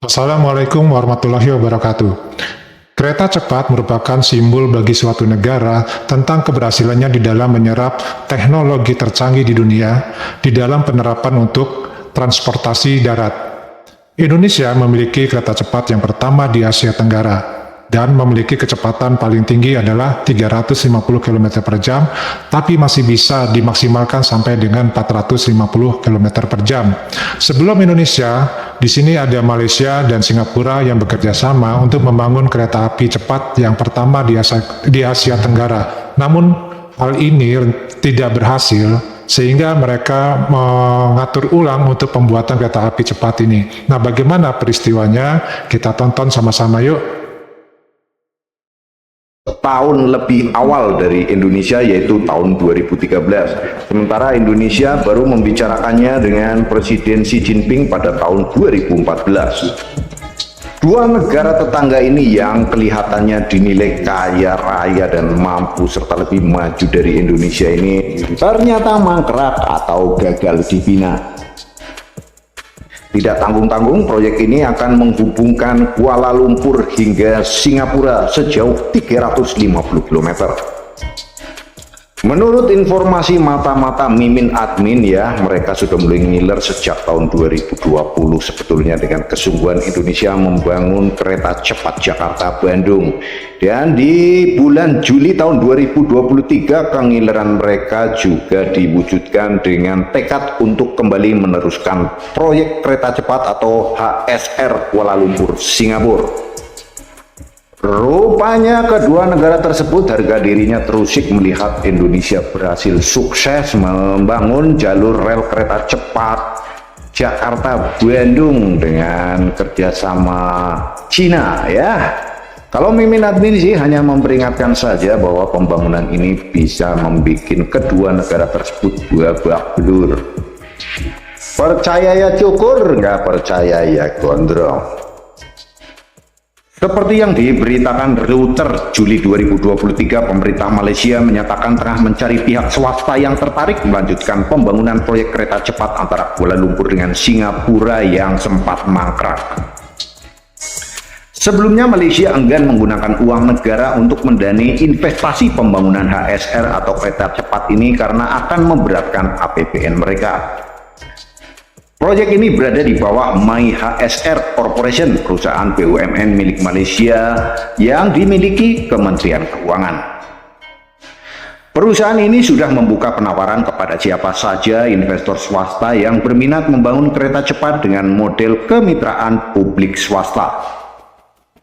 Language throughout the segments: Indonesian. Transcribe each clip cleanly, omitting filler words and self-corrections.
Assalamualaikum warahmatullahi wabarakatuh. Kereta cepat merupakan simbol bagi suatu negara tentang keberhasilannya di dalam menyerap teknologi tercanggih di dunia di dalam penerapan untuk transportasi darat. Indonesia memiliki kereta cepat yang pertama di Asia Tenggara dan memiliki kecepatan paling tinggi adalah 350 km per jam, tapi masih bisa dimaksimalkan sampai dengan 450 km per jam. Sebelum Indonesia, di sini ada Malaysia dan Singapura yang bekerja sama untuk membangun kereta api cepat yang pertama di Asia Tenggara. Namun, hal ini tidak berhasil, sehingga mereka mengatur ulang untuk pembuatan kereta api cepat ini. Nah, bagaimana peristiwanya? Kita tonton sama-sama yuk. Tahun lebih awal dari Indonesia, yaitu tahun 2013. Sementara Indonesia baru membicarakannya dengan Presiden Xi Jinping pada tahun 2014. Dua negara tetangga ini yang kelihatannya dinilai kaya raya dan mampu serta lebih maju dari Indonesia ini ternyata mangkrak atau gagal dibina. Tidak tanggung-tanggung, proyek ini akan menghubungkan Kuala Lumpur hingga Singapura sejauh 350 km. Menurut informasi mata-mata mimin admin ya, mereka sudah mulai ngiler sejak tahun 2020 sebetulnya dengan kesungguhan Indonesia membangun kereta cepat Jakarta-Bandung. Dan di bulan Juli tahun 2023 kengileran mereka juga diwujudkan dengan tekad untuk kembali meneruskan proyek kereta cepat atau HSR Kuala Lumpur Singapura. Rupanya kedua negara tersebut harga dirinya terusik melihat Indonesia berhasil sukses membangun jalur rel kereta cepat Jakarta-Bandung dengan kerjasama Cina ya. Kalau mimin admin sih hanya memperingatkan saja bahwa pembangunan ini bisa membuat kedua negara tersebut babak belur. Percaya ya cukur, nggak percaya ya gondrong. Seperti yang diberitakan Reuters Juli 2023, pemerintah Malaysia menyatakan tengah mencari pihak swasta yang tertarik melanjutkan pembangunan proyek kereta cepat antara Kuala Lumpur dengan Singapura yang sempat mangkrak. Sebelumnya Malaysia enggan menggunakan uang negara untuk mendanai investasi pembangunan HSR atau kereta cepat ini karena akan memberatkan APBN mereka. Proyek ini berada di bawah MyHSR Corporation, perusahaan BUMN milik Malaysia yang dimiliki Kementerian Keuangan. Perusahaan ini sudah membuka penawaran kepada siapa saja investor swasta yang berminat membangun kereta cepat dengan model kemitraan publik swasta.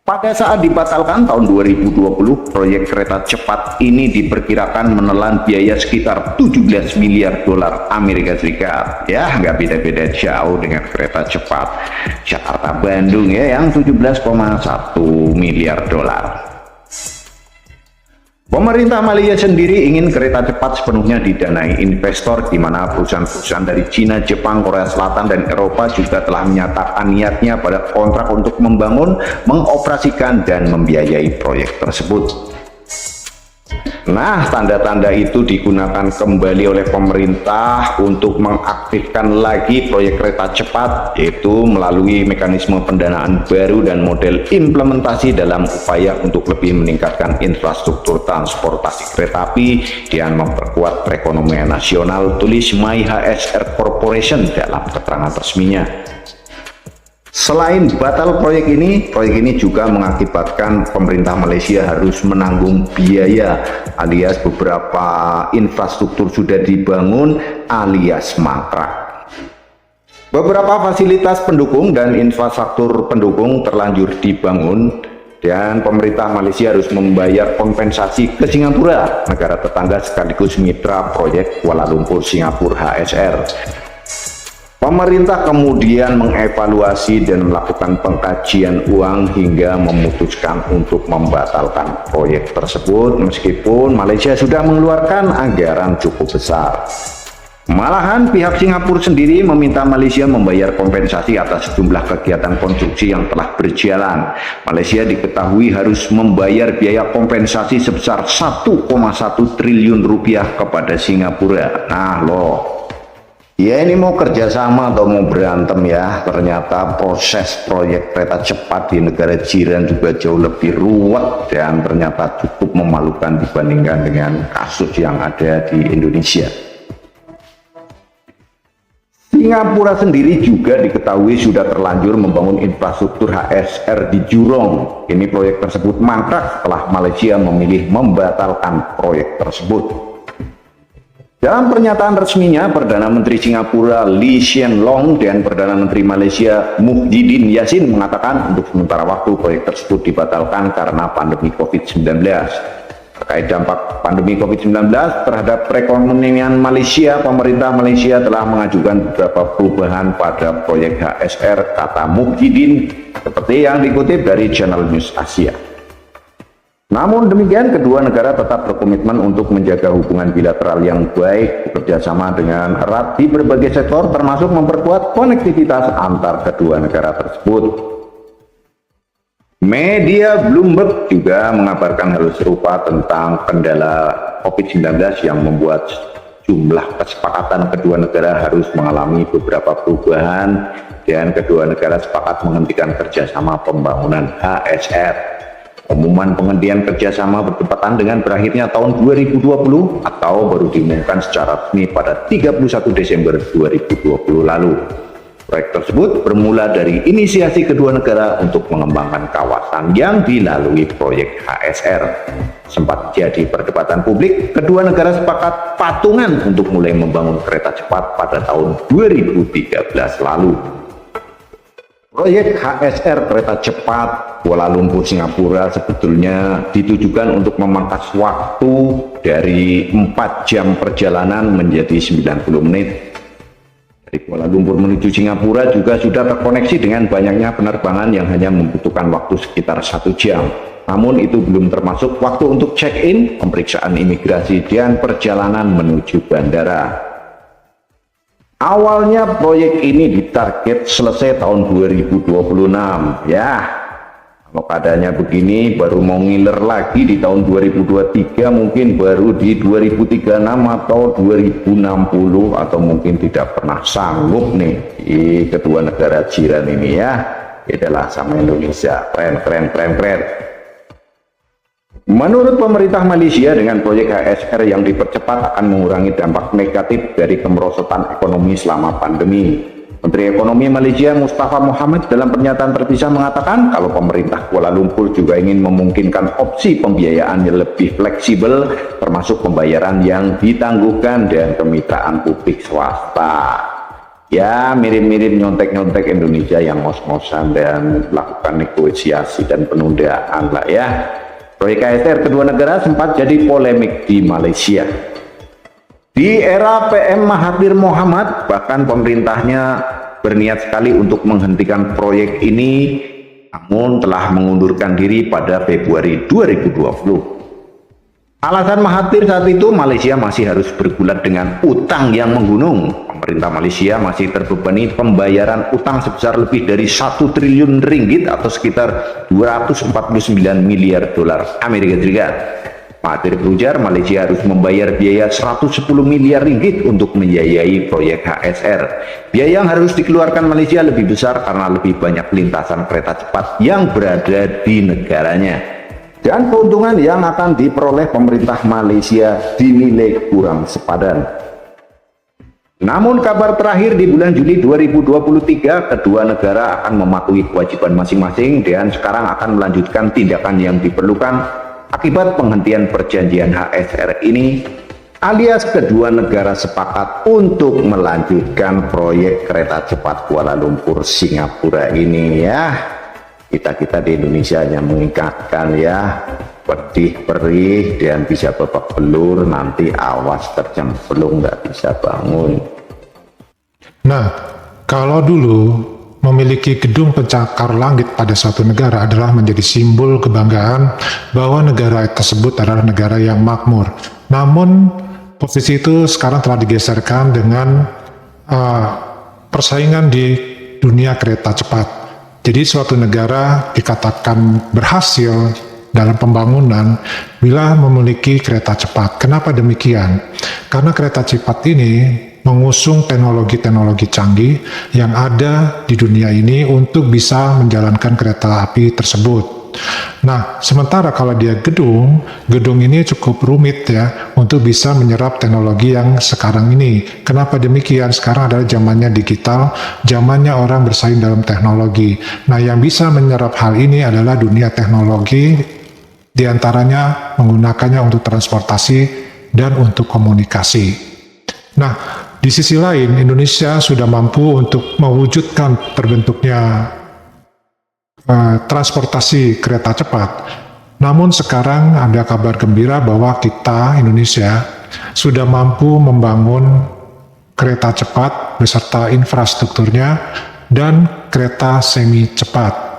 Pada saat dibatalkan tahun 2020, proyek kereta cepat ini diperkirakan menelan biaya sekitar 17 miliar dolar Amerika Serikat. Ya, nggak beda-beda jauh dengan kereta cepat Jakarta-Bandung ya, yang 17,1 miliar dolar. Pemerintah Malaysia sendiri ingin kereta cepat sepenuhnya didanai investor, di mana perusahaan-perusahaan dari Cina, Jepang, Korea Selatan, dan Eropa juga telah menyatakan niatnya pada kontrak untuk membangun, mengoperasikan, dan membiayai proyek tersebut. Nah, tanda-tanda itu digunakan kembali oleh pemerintah untuk mengaktifkan lagi proyek kereta cepat, yaitu melalui mekanisme pendanaan baru dan model implementasi dalam upaya untuk lebih meningkatkan infrastruktur transportasi kereta api dan memperkuat perekonomian nasional, tulis MyHSR Corporation dalam keterangan resminya. Selain batal proyek ini juga mengakibatkan pemerintah Malaysia harus menanggung biaya alias beberapa infrastruktur sudah dibangun alias mangkrak. Beberapa fasilitas pendukung dan infrastruktur pendukung terlanjur dibangun dan pemerintah Malaysia harus membayar kompensasi ke Singapura, negara tetangga sekaligus mitra proyek Kuala Lumpur Singapura HSR. Pemerintah kemudian mengevaluasi dan melakukan pengkajian uang hingga memutuskan untuk membatalkan proyek tersebut meskipun Malaysia sudah mengeluarkan anggaran cukup besar. Malahan pihak Singapura sendiri meminta Malaysia membayar kompensasi atas sejumlah kegiatan konstruksi yang telah berjalan. Malaysia diketahui harus membayar biaya kompensasi sebesar 1,1 triliun rupiah kepada Singapura. Nah loh, Ya ini mau kerjasama atau mau berantem ya, ternyata proses proyek kereta cepat di negara jiran juga jauh lebih ruwet dan ternyata cukup memalukan dibandingkan dengan kasus yang ada di Indonesia. Singapura sendiri juga diketahui sudah terlanjur membangun infrastruktur HSR di Jurong. Ini proyek tersebut mangkrak setelah Malaysia memilih membatalkan proyek tersebut. Dalam pernyataan resminya, Perdana Menteri Singapura Lee Hsien Loong dan Perdana Menteri Malaysia Muhyiddin Yassin mengatakan untuk sementara waktu proyek tersebut dibatalkan karena pandemi COVID-19. Terkait dampak pandemi COVID-19 terhadap perekonomian Malaysia, pemerintah Malaysia telah mengajukan beberapa perubahan pada proyek HSR, kata Muhyiddin, seperti yang dikutip dari Channel News Asia. Namun demikian, kedua negara tetap berkomitmen untuk menjaga hubungan bilateral yang baik, bekerjasama dengan erat di berbagai sektor, termasuk memperkuat konektivitas antar kedua negara tersebut. Media Bloomberg juga mengabarkan hal serupa tentang kendala COVID-19 yang membuat jumlah kesepakatan kedua negara harus mengalami beberapa perubahan dan kedua negara sepakat menghentikan kerjasama pembangunan HSR. Pengumuman penghentian kerjasama bertepatan dengan berakhirnya tahun 2020 atau baru diumumkan secara resmi pada 31 Desember 2020 lalu. Proyek tersebut bermula dari inisiasi kedua negara untuk mengembangkan kawasan yang dilalui proyek HSR. Sempat jadi perdebatan publik, kedua negara sepakat patungan untuk mulai membangun kereta cepat pada tahun 2013 lalu. Proyek HSR kereta cepat Kuala Lumpur Singapura sebetulnya ditujukan untuk memangkas waktu dari 4 jam perjalanan menjadi 90 menit. Dari Kuala Lumpur menuju Singapura juga sudah terkoneksi dengan banyaknya penerbangan yang hanya membutuhkan waktu sekitar 1 jam. Namun itu belum termasuk waktu untuk check-in, pemeriksaan imigrasi, dan perjalanan menuju bandara. Awalnya proyek ini ditarget selesai tahun 2026 ya. Kalau keadaannya begini baru mau ngiler lagi di tahun 2023, mungkin baru di 2036 atau 2060 atau mungkin tidak pernah sanggup nih di kedua negara jiran ini ya. Itulah sama Indonesia, keren. Menurut pemerintah Malaysia, dengan proyek HSR yang dipercepat akan mengurangi dampak negatif dari kemerosotan ekonomi selama pandemi. Menteri Ekonomi Malaysia Mustafa Mohamed dalam pernyataan terpisah mengatakan kalau pemerintah Kuala Lumpur juga ingin memungkinkan opsi pembiayaan yang lebih fleksibel, termasuk pembayaran yang ditangguhkan dan kemitraan publik swasta. Ya, mirip-mirip nyontek-nyontek Indonesia yang ngos-ngosan dan melakukan negosiasi dan penundaan lah ya. Proyek HSR kedua negara sempat jadi polemik di Malaysia. Di era PM Mahathir Mohamad, bahkan pemerintahnya berniat sekali untuk menghentikan proyek ini, namun telah mengundurkan diri pada Februari 2020. Alasan Mahathir saat itu, Malaysia masih harus bergulat dengan utang yang menggunung. Pemerintah Malaysia masih terbebani pembayaran utang sebesar lebih dari 1 triliun ringgit atau sekitar 249 miliar dolar Amerika Serikat. Mahathir berujar Malaysia harus membayar biaya 110 miliar ringgit untuk membiayai proyek HSR. Biaya yang harus dikeluarkan Malaysia lebih besar karena lebih banyak lintasan kereta cepat yang berada di negaranya. Dan keuntungan yang akan diperoleh pemerintah Malaysia dinilai kurang sepadan. Namun kabar terakhir di bulan Juli 2023, kedua negara akan mematuhi kewajiban masing-masing dan sekarang akan melanjutkan tindakan yang diperlukan akibat penghentian perjanjian HSR ini, alias kedua negara sepakat untuk melanjutkan proyek kereta cepat Kuala Lumpur Singapura ini ya. Kita di Indonesia hanya mengingatkan ya, pedih perih dan bisa babak belur, nanti awas tercemplung nggak bisa bangun. Nah, kalau dulu memiliki gedung pencakar langit pada suatu negara adalah menjadi simbol kebanggaan bahwa negara tersebut adalah negara yang makmur. Namun posisi itu sekarang telah digeserkan dengan persaingan di dunia kereta cepat. Jadi suatu negara dikatakan berhasil dalam pembangunan bila memiliki kereta cepat. Kenapa demikian? Karena kereta cepat ini mengusung teknologi-teknologi canggih yang ada di dunia ini untuk bisa menjalankan kereta api tersebut. Nah, sementara kalau dia gedung ini cukup rumit ya untuk bisa menyerap teknologi yang sekarang ini. Kenapa demikian? Sekarang adalah zamannya digital, zamannya orang bersaing dalam teknologi. Nah, yang bisa menyerap hal ini adalah dunia teknologi, diantaranya menggunakannya untuk transportasi dan untuk komunikasi. Nah, di sisi lain, Indonesia sudah mampu untuk mewujudkan terbentuknya transportasi kereta cepat. Namun sekarang ada kabar gembira bahwa kita, Indonesia, sudah mampu membangun kereta cepat beserta infrastrukturnya dan kereta semi cepat.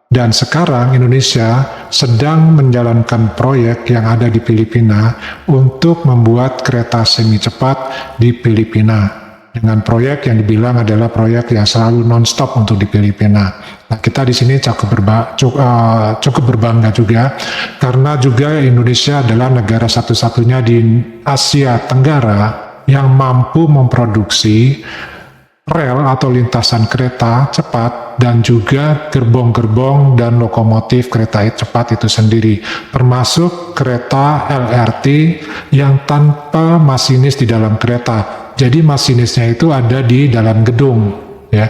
Dan sekarang Indonesia sedang menjalankan proyek yang ada di Filipina untuk membuat kereta semi cepat di Filipina. Dengan proyek yang dibilang adalah proyek yang selalu non-stop untuk di Filipina. Nah, kita di sini cukup berbangga juga, karena juga Indonesia adalah negara satu-satunya di Asia Tenggara yang mampu memproduksi rel atau lintasan kereta cepat dan juga gerbong-gerbong dan lokomotif kereta cepat itu sendiri, termasuk kereta LRT yang tanpa masinis di dalam kereta. Jadi masinisnya itu ada di dalam gedung, ya.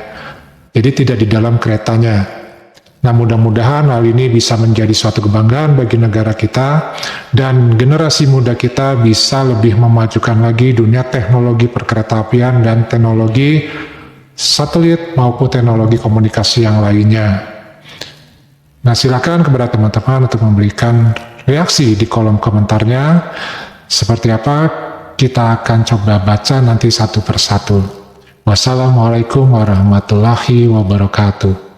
Jadi tidak di dalam keretanya. Nah, mudah-mudahan hal ini bisa menjadi suatu kebanggaan bagi negara kita dan generasi muda kita bisa lebih memajukan lagi dunia teknologi perkeretaapian dan teknologi satelit maupun teknologi komunikasi yang lainnya. Nah, silakan kepada teman-teman untuk memberikan reaksi di kolom komentarnya. Seperti apa? Kita akan coba baca nanti satu persatu. Wassalamualaikum warahmatullahi wabarakatuh.